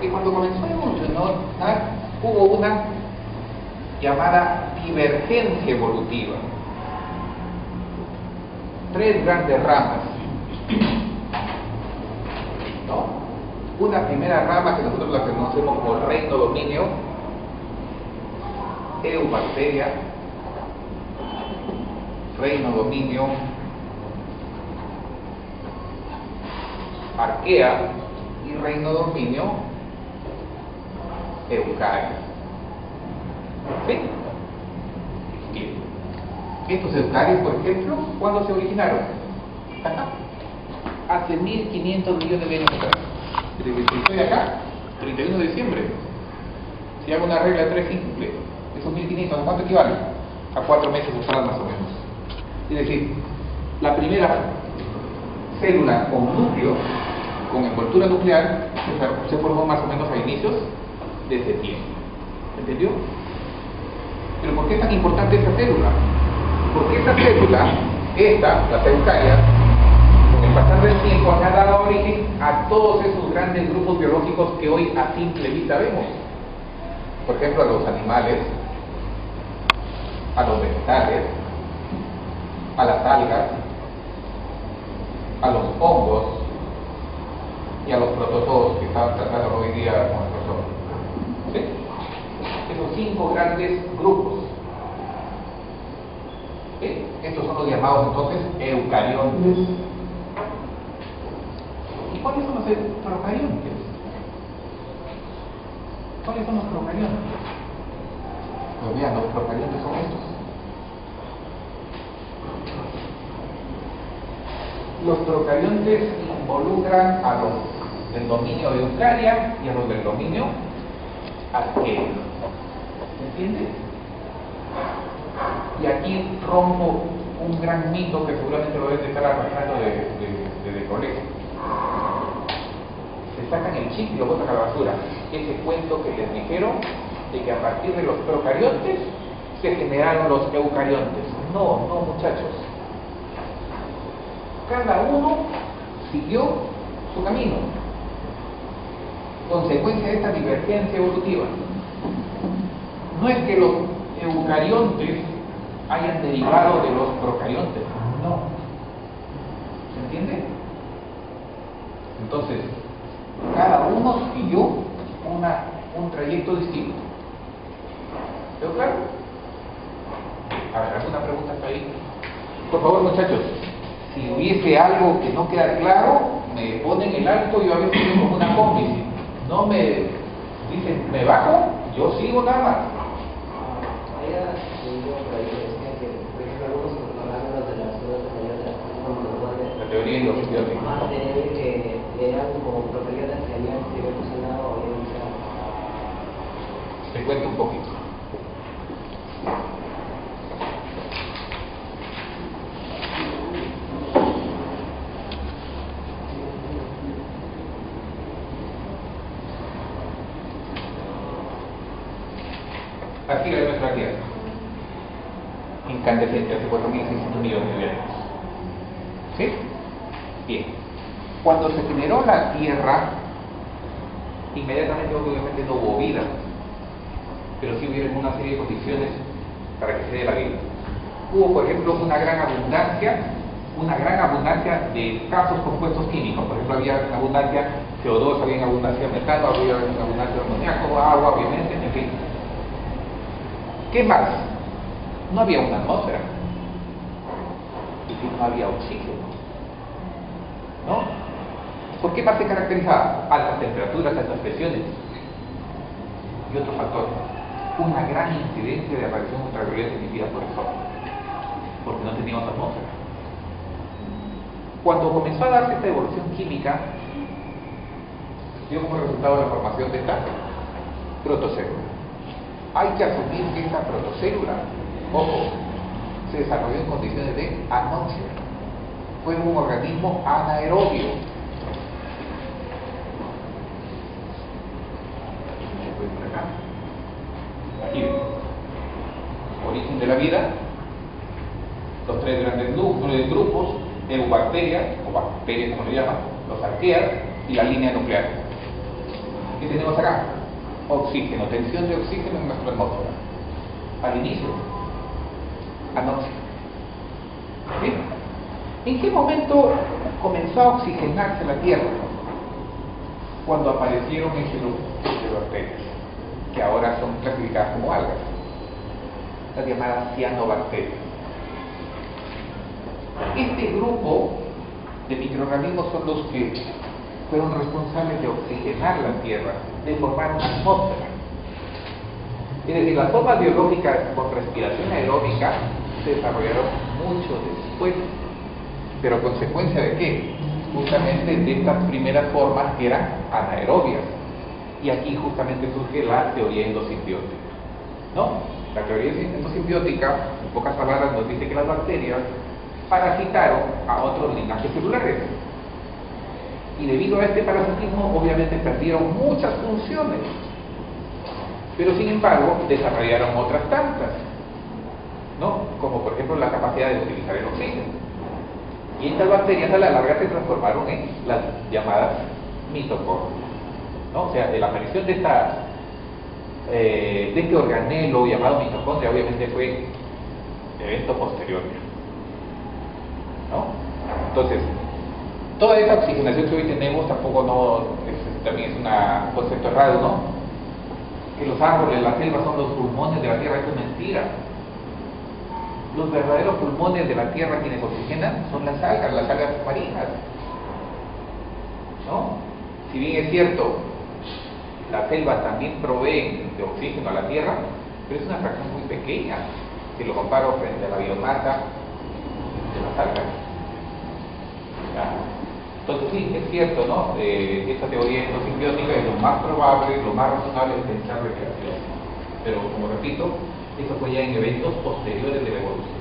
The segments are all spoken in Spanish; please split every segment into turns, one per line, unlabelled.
que cuando comenzó a evolucionar hubo una llamada divergencia evolutiva. Tres grandes ramas, ¿no? Una primera rama que nosotros la conocemos como reino dominio, eubacteria, reino dominio, arquea y reino dominio, eucaria. ¿Sí? Bien. Estos eucarios, por ejemplo, ¿cuándo se originaron? Acá. Hace 1500 millones de años atrás. Si estoy acá, 31 de diciembre. Si hago una regla de 3 simple, esos 1500, ¿a cuánto equivale? A 4 meses atrás más o menos. Es decir, la primera célula o núcleo con envoltura nuclear se formó más o menos a inicios de septiembre. ¿Entendió? Pero ¿por qué es tan importante esta célula? Porque esta célula, las eucarias, con el pasar del tiempo han dado origen a todos esos grandes grupos biológicos que hoy a simple vista vemos. Por ejemplo, a los animales, a los vegetales, a las algas, a los hongos y a los protozoos que están tratando hoy día con el profesor. ¿Sí? Esos 5 grandes grupos. ¿Sí? Estos son los llamados entonces eucariontes. ¿Y cuáles son los procariontes? ¿Cuáles son los procariontes? Pues vean, los procariontes son estos. Los procariontes involucran a los del dominio de eucaria y a los del dominio arqueo. ¿Se entiende? Y aquí rompo un gran mito que seguramente lo deben estar arrastrando de colegio. Se sacan el chip y lo botan a la basura. Ese cuento que les dijeron de que a partir de los procariontes se generaron los eucariontes. No, muchachos. Cada uno siguió su camino, consecuencia de esta divergencia evolutiva. No es que los eucariontes hayan derivado de los procariontes, no. ¿Se entiende? Entonces, cada uno siguió un trayecto distinto. ¿Veo claro? A ver, ¿alguna pregunta hasta ahí? Por favor, muchachos. Si hubiese algo que no queda claro, me ponen el alto y yo a veces soy como una cómplice. No me dicen, me bajo, yo sigo nada más. La teoría y los estudios.
Que eran como procariotas que habían evolucionado o evolucionado.
Te cuento un poquito. Aquí es nuestra Tierra, incandescente, hace 4.600 millones de años. ¿Sí? Bien. Cuando se generó la Tierra, inmediatamente obviamente no hubo vida, pero sí hubieron una serie de condiciones para que se dé la vida. Hubo, por ejemplo, una gran abundancia de escasos compuestos químicos. Por ejemplo, había abundancia de CO2, había abundancia de metano, había abundancia de amoníaco, agua, obviamente, en fin. ¿Qué más? No había una atmósfera. Es decir, no había oxígeno. ¿No? ¿Por qué más se caracterizaba? Altas temperaturas, altas presiones. Y otro factor, una gran incidencia de radiación ultravioleta emitida por el Sol, porque no teníamos atmósfera. Cuando comenzó a darse esta evolución química, dio como resultado la formación de esta protocélula. Hay que asumir que esta protocélula, ojo, se desarrolló en condiciones de anoxia. Fue un organismo anaerobio. Aquí ven. Origen de la vida, los 3 grandes grupos, eubacterias, o bacterias como le llaman, los arqueas y la línea nuclear. tenemos acá? Oxígeno, tensión de oxígeno en nuestra atmósfera. Al inicio, anóxido. ¿Sí? ¿En qué momento comenzó a oxigenarse la Tierra? Cuando aparecieron ese grupo de bacterias, que ahora son clasificadas como algas, las llamadas cianobacterias. Este grupo de microorganismos son los que fueron responsables de oxigenar la Tierra, de formar una atmósfera. Es decir, las formas biológicas con respiración aeróbica se desarrollaron mucho después, pero ¿a consecuencia de qué? Justamente de estas primeras formas que eran anaerobias. Y aquí justamente surge la teoría endosimbiótica, ¿no? La teoría endosimbiótica, en pocas palabras, nos dice que las bacterias parasitaron a otros linajes celulares. Y debido a este parasitismo, obviamente perdieron muchas funciones. Pero sin embargo, desarrollaron otras tantas, ¿no? Como por ejemplo la capacidad de utilizar el oxígeno. Y estas bacterias a la larga se transformaron en las llamadas mitocondrias, ¿no? O sea, de la aparición de este organelo llamado mitocondria, obviamente fue evento posterior, ¿no? Entonces, toda esa oxigenación que hoy tenemos tampoco también es un concepto errado, ¿no? Que los árboles, las selvas son los pulmones de la Tierra, eso es mentira. Los verdaderos pulmones de la Tierra quienes oxigenan son las algas marinas, ¿no? Si bien es cierto, las selvas también proveen de oxígeno a la Tierra, pero es una fracción muy pequeña si lo comparo frente a la biomasa de las algas. Entonces sí, es cierto, ¿no? Esta teoría endosimbiótica es lo más probable, lo más razonable es pensar recreación. Pero como repito, eso fue ya en eventos posteriores de la evolución.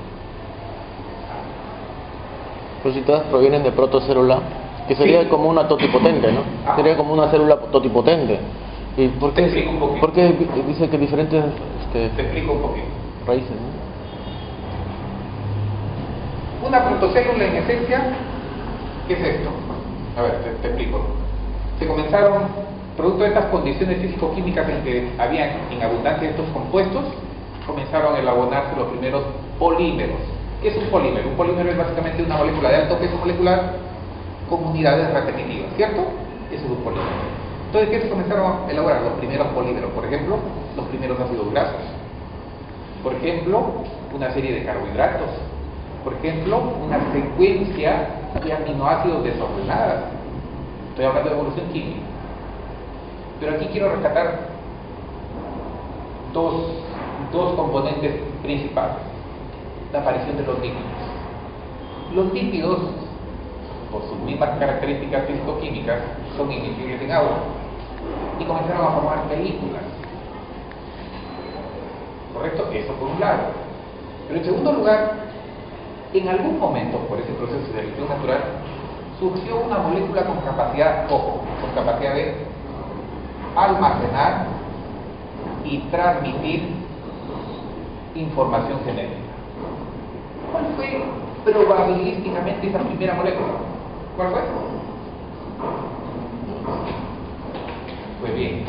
Pues si todas provienen de protocélula, que sería como una totipotente, ¿no? Sería como una célula totipotente. ¿Y por qué, dice que diferentes
te explico un poquito.
Raíces, ¿no?
Una protocélula en esencia, ¿qué es esto? A ver, te explico. Se comenzaron, producto de estas condiciones físico-químicas en que había en abundancia estos compuestos, comenzaron a elaborarse los primeros polímeros. ¿Qué es un polímero? Un polímero es básicamente una molécula de alto peso molecular con unidades repetitivas, ¿cierto? Eso es un polímero. Entonces, ¿qué se comenzaron a elaborar? Los primeros polímeros, por ejemplo, los primeros ácidos grasos, por ejemplo, una serie de carbohidratos, por ejemplo, una secuencia de aminoácidos desordenadas. Estoy hablando de evolución química. Pero aquí quiero rescatar dos componentes principales. La aparición de los lípidos. Los lípidos, por sus mismas características físico-químicas, son invisibles en agua y comenzaron a formar películas. ¿Correcto? Eso por un lado. Pero en segundo lugar, en algún momento, por ese proceso de selección natural, surgió una molécula con capacidad, con capacidad de almacenar y transmitir información genética. ¿Cuál fue probabilísticamente esa primera molécula? ¿Cuál fue? Pues bien,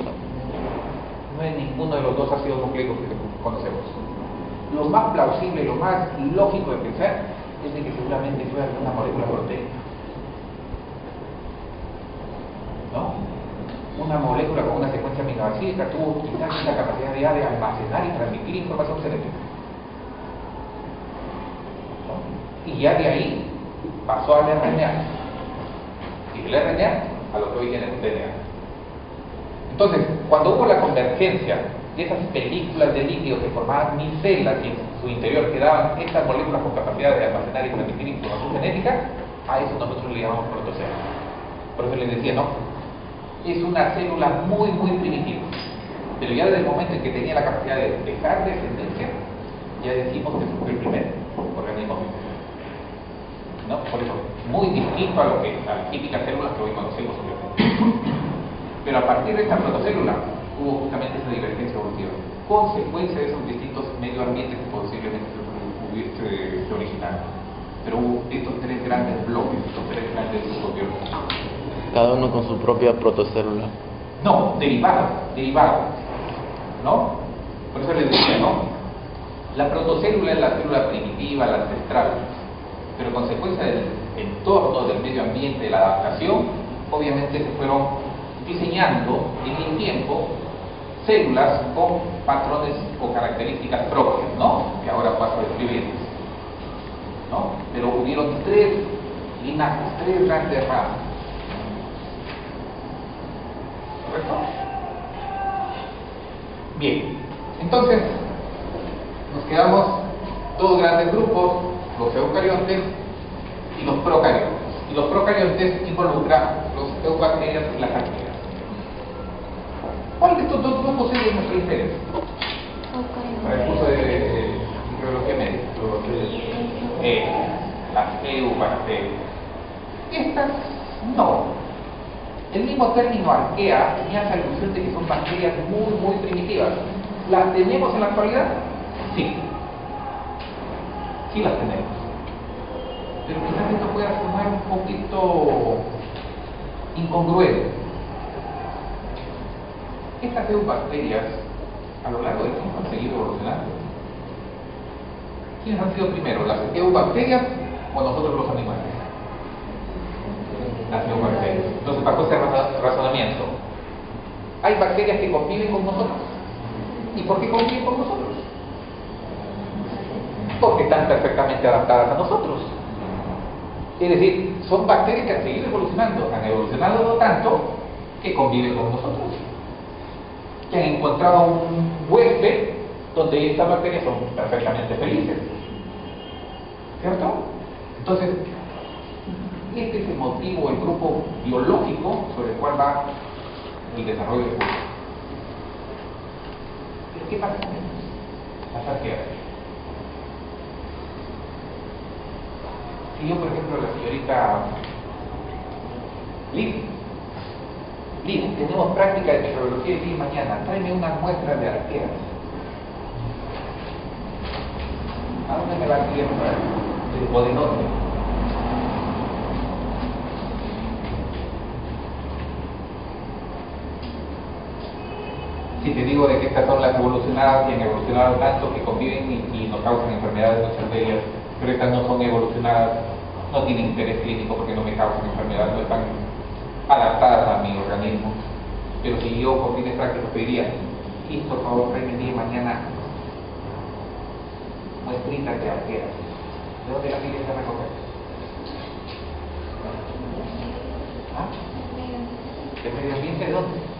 no es ninguno de los dos ácidos nucleicos que conocemos. Lo más plausible, lo más lógico de pensar es de que seguramente fue alguna molécula proteica, ¿no? Una molécula con una secuencia aminoácica tuvo quizás la capacidad de almacenar y transmitir información genética, ¿no? Y ya de ahí pasó al RNA, y del RNA a lo que hoy tiene el DNA. Entonces, cuando hubo la convergencia de esas películas de líquidos que formaban micelas y en su interior quedaban estas moléculas con capacidad de almacenar y transmitir información genética, a eso nosotros le llamamos protocélula. Por eso les decía, ¿no? Es una célula muy primitiva, pero ya desde el momento en que tenía la capacidad de dejar descendencia, ya decimos que fue el primer organismo vivo, ¿no? Por eso, muy distinto a lo que a las típicas células que hoy conocemos, obviamente. Pero a partir de esta protocélula hubo justamente esa divergencia evolutiva, consecuencia de esos distintos medio ambientes que posiblemente se originaron. Pero hubo estos tres grandes bloques, estos tres grandes grupos biológicos.
Cada uno con su propia protocélula.
No, derivado, ¿no? Por eso les decía, ¿no? La protocélula es la célula primitiva, la ancestral, pero consecuencia del entorno, del medio ambiente, de la adaptación, obviamente se fueron diseñando en el tiempo células con patrones o características propias, ¿no? Que ahora paso a describir, ¿no? Pero hubieron tres linajes, tres grandes ramas. ¿Correcto? Bien, entonces nos quedamos dos grandes grupos, los eucariontes y los procariontes. Y los procariontes involucran los eubacterias y las bacterias. ¿Cuál de estos dos grupos es de nuestro interés? Para el curso de microbiología médica. Las eubacterias. Estas no. El mismo término arquea me hace alusión de que son bacterias muy primitivas. ¿Las tenemos en la actualidad? Sí. Sí las tenemos. Pero quizás esto pueda sonar un poquito incongruente. Estas eubacterias a lo largo del tiempo han seguido evolucionando. ¿Quiénes han sido primero? ¿Las eubacterias o nosotros los animales? Las eubacterias. Entonces, bajo ese razonamiento, hay bacterias que conviven con nosotros. ¿Y por qué conviven con nosotros? Porque están perfectamente adaptadas a nosotros. Es decir, son bacterias que han seguido evolucionando, han evolucionado tanto que conviven con nosotros, que han encontrado un huésped donde estas bacterias son perfectamente felices, ¿cierto? Entonces, este es el motivo, el grupo biológico sobre el cual va el desarrollo del curso. ¿Pero qué pasa con ellos? Las arqueas. Si yo, por ejemplo, la señorita Liz, tenemos práctica de microbiología y mañana, tráeme una muestra de arqueas. ¿A dónde me la quiero traer? ¿O de dónde? Si te digo de que estas son las evolucionadas y han evolucionado tanto que conviven y nos causan enfermedades muchas de ellas, pero estas no son evolucionadas, no tienen interés clínico porque no me causan enfermedades, no están adaptadas a mi organismo. Pero si yo con fines prácticos pediría, Liz, por favor, tráeme día mañana muestritas de arqueas. ¿De dónde las tienes que recoger? ¿Ah? ¿De medio ambiente de dónde?